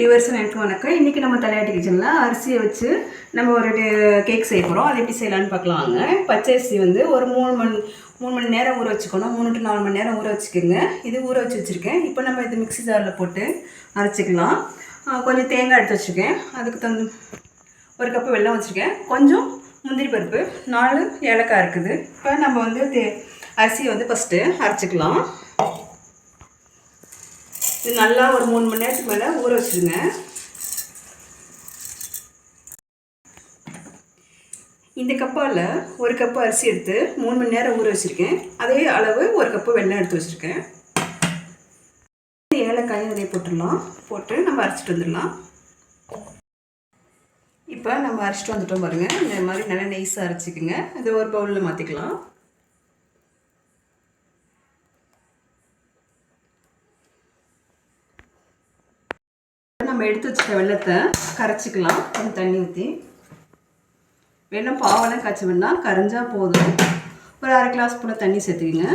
Viewers எனக்கு வணக்கம். இன்றைக்கி நம்ம தலையாட்டி கிச்சனில் அரிசியை வச்சு நம்ம ஒரு கேக் செய்ய போகிறோம். அது எப்படி செய்யலான்னு பார்க்கலாங்க. பச்சை அரிசி வந்து ஒரு 3 மணி நேரம் ஊற வச்சுக்கணும். 3 to 4 மணி நேரம் ஊற வச்சுக்கோங்க. இது ஊற வச்சுருக்கேன். இப்போ நம்ம இது மிக்ஸி ஜாரில் போட்டு அரைச்சிக்கலாம். கொஞ்சம் தேங்காய் எடுத்து வச்சுருக்கேன். அதுக்கு தகுந்த 1 கப்பு வெல்லம் வச்சுருக்கேன். கொஞ்சம் முந்திரி பருப்பு, 4 ஏலக்காய் இருக்குது. இப்போ நம்ம வந்து அரிசியை வந்து ஃபஸ்ட்டு அரைச்சிக்கலாம். இது நல்லா ஒரு 3 மணி நேரத்துக்கு மேலே ஊற வச்சுருங்க. இந்த கப்பால் 1 கப்பு அரிசி எடுத்து 3 மணி நேரம் ஊற வச்சுருக்கேன். அதே அளவு 1 கப்பு வெல்லம் எடுத்து வச்சுருக்கேன். ஏலக்காயும் அதே போட்டுடலாம். போட்டு நம்ம அரைச்சிட்டு வந்துடலாம். இப்போ நம்ம அரைச்சிட்டு வந்துட்டோம் பாருங்கள். இந்த மாதிரி நல்லா நெய்ஸாக அரைச்சிக்குங்க. இது ஒரு பவுலில் மாற்றிக்கலாம். நம்ம எடுத்து வச்சுக்க வெல்லத்தை கரைச்சிக்கலாம். கொஞ்சம் தண்ணி ஊற்றி வெல்லம் பாவெல்லாம் காய்ச்ச வேண்டாம், கரைஞ்சால் போதும். ஒரு 1/2 கிளாஸ் போல் தண்ணி சேர்த்துக்குங்க.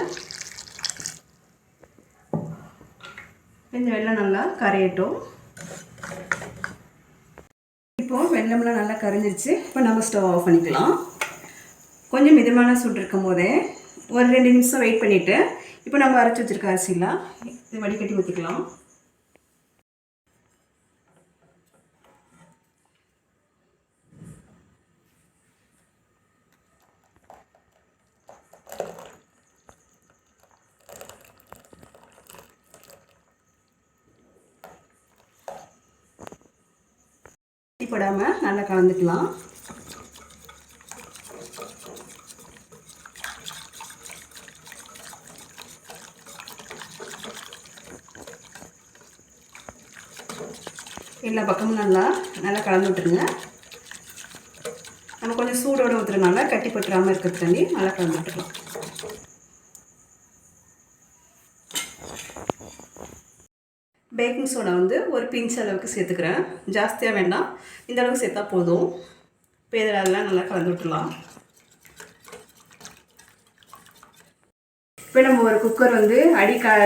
இந்த வெல்லம் நல்லா கரையட்டும். இப்போது வெல்லம்லாம் நல்லா கரைஞ்சிருச்சு. இப்போ நம்ம ஸ்டவ் ஆஃப் பண்ணிக்கலாம். கொஞ்சம் மிதமான சூடு இருக்கும் போதே ஒரு 2 நிமிஷம் வெயிட் பண்ணிவிட்டு இப்போ நம்ம அரைச்சி வச்சுருக்க அரிசிலாம் இது வடிகட்டி ஊற்றிக்கலாம். போடாமல் நல்லா கலந்துக்கலாம். எல்லா பக்கமும் நல்லா கலந்து விட்டுருங்க. நம்ம கொஞ்சம் சூடோடு ஊற்றுறதுனால கட்டி பட்டுறாமல் இருக்கிறது தண்ணி நல்லா கலந்து விட்டுக்கலாம். பேக்கிங் சோடா வந்து ஒரு பிஞ்ச் அளவுக்கு சேர்த்துக்கிறேன். ஜாஸ்தியாக வேண்டாம், இந்த அளவுக்கு சேர்த்தா போதும். இப்போ இதில் அதெல்லாம் நல்லா கலந்து விட்டுலாம். இப்போ நம்ம ஒரு குக்கர் வந்து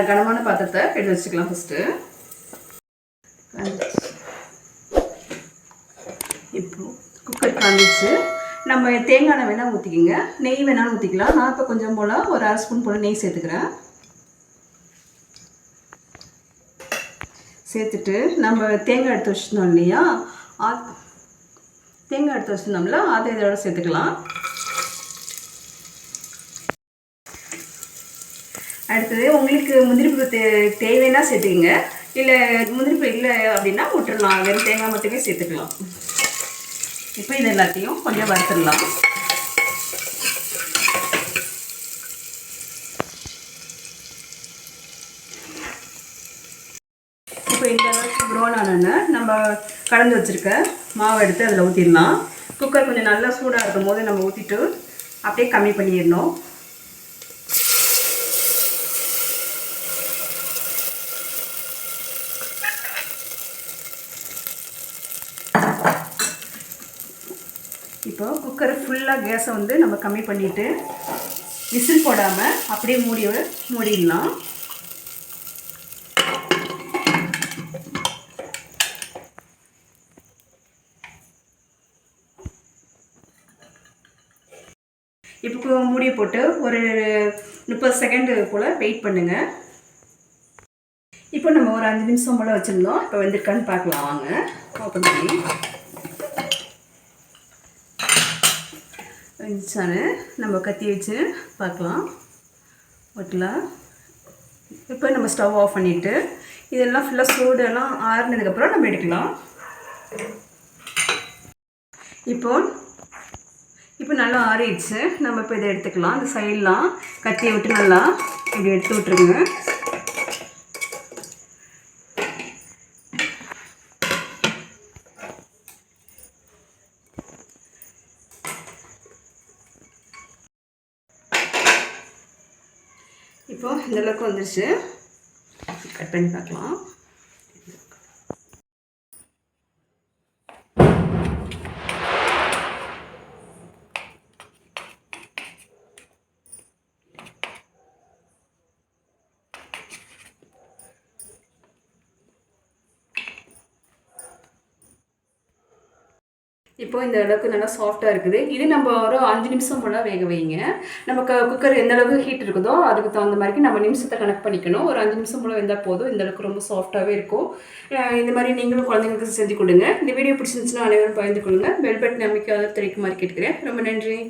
கனமான பாத்திரத்தை எடுத்து வச்சுக்கலாம். ஃபஸ்ட்டு இப்போ குக்கர் காமிச்சு நம்ம தேங்காய் எண்ணெய் வேணால் ஊற்றிக்கிங்க, நெய் வேணாலும் ஊற்றிக்கலாம். நான் இப்போ கொஞ்சம் போல் ஒரு 1/2 ஸ்பூன் போல் நெய் சேர்த்துக்கிறேன். சேர்த்துட்டு நம்ம தேங்காய் எடுத்து வச்சுருந்தோம் இல்லையா, தேங்காய் எடுத்து வச்சுருந்தோம்ல அதை இதோட சேர்த்துக்கலாம். அடுத்தது உங்களுக்கு முந்திரிப்பூ தேவைன்னா சேர்த்துக்கிங்க, இல்லை முந்திரிப்பூ இல்லை அப்படின்னா விட்டுடலாம். வெறும் தேங்காய் மட்டுமே சேர்த்துக்கலாம். இப்போ இது எல்லாத்தையும் கொஞ்சம் வறுத்துடலாம். இப்போ இந்த அளவுக்கு ப்ரௌன் ஆனோன்னு நம்ம கலந்து வச்சுருக்க மாவை எடுத்து அதில் ஊற்றிடலாம். குக்கர் கொஞ்சம் நல்லா சூடாக இருக்கும் போது நம்ம ஊற்றிட்டு அப்படியே கம்மி பண்ணிடணும். இப்போ குக்கரை ஃபுல்லாக கேஸை வந்து நம்ம கம்மி பண்ணிவிட்டு விசில் போடாமல் அப்படியே மூடிடலாம். இப்போ மூடி போட்டு ஒரு 30 செகண்ட் போல் வெயிட் பண்ணுங்கள். இப்போ நம்ம ஒரு 5 நிமிஷம் போல் வச்சுருந்தோம். இப்போ வெந்திருக்கான்னு பார்க்கலாம். வாங்க ஓப்பன் பண்ணி வெந்துச்சான்னு நம்ம கத்தி வச்சு பார்க்கலாம். ஓகேலாம். இப்போ நம்ம ஸ்டவ் ஆஃப் பண்ணிவிட்டு இதெல்லாம் ஃபுல்லாக சூடெல்லாம் ஆறுனதுக்கப்புறம் நம்ம எடுக்கலாம். இப்போ நல்லா ஆறிடுச்சு. நம்ம இப்போ இதை எடுத்துக்கலாம். இந்த சைடெலாம் கத்தியை விட்டு நல்லா இப்படி எடுத்து விட்டுருங்க. இப்போ இந்த அளவுக்கு வந்துருச்சு. கட் பண்ணி பார்க்கலாம். இப்போ இந்த அளவுக்கு நல்லா சாஃப்டாக இருக்குது. இது நம்ம ஒரு 5 நிமிஷம் போல் வேக வைங்க. நம்ம குக்கர் எந்த அளவுக்கு ஹீட் இருக்குதோ அதுக்கு தகுந்த மாதிரி நம்ம நிமிஷத்தை கணக்கு பண்ணிக்கணும். ஒரு 5 நிமிஷம் போல் வெந்தால் போதும். இந்த அளவுக்கு ரொம்ப சாஃப்டாகவே இருக்கும். இந்த மாதிரி நீங்களும் குழந்தைங்களுக்கு செஞ்சு கொடுங்க. இந்த வீடியோ பிடிச்சிருந்துச்சுன்னா அனைவரும் பகிர்ந்து கொள்ளுங்கள். பெல் பட்டன் அமைக்காத திரைக்கு மாதிரி கேட்கிறேன். ரொம்ப நன்றி.